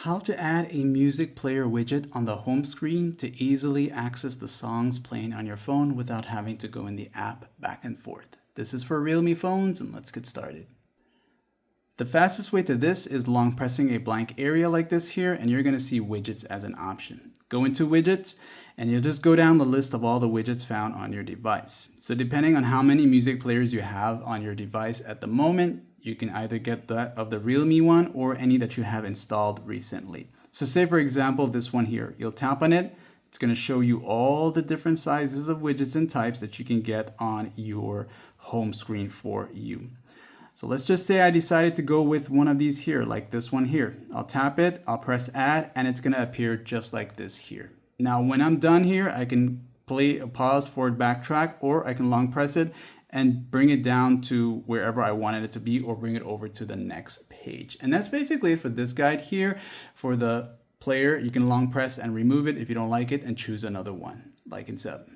How to add a music player widget on the home screen to easily access the songs playing on your phone without having to go in the app back and forth. This is for Realme phones, and let's get started. The fastest way to this is long pressing a blank area like this here, and you're going to see widgets as an option. Go into widgets, and you'll just go down the list of all the widgets found on your device. So depending on how many music players you have on your device at the moment, you can either get that of the Realme one or any that you have installed recently. So say for example, this one here, you'll tap on it. It's going to show you all the different sizes of widgets and types that you can get on your home screen for you. So let's just say I decided to go with one of these here, like this one here. I'll tap it, I'll press add, and it's going to appear just like this here. Now, when I'm done here, I can play a pause, forward, backtrack, or I can long press it and bring it down to wherever I wanted it to be, or bring it over to the next page. And that's basically it for this guide here. For the player, you can long press and remove it if you don't like it and choose another one, like and sub.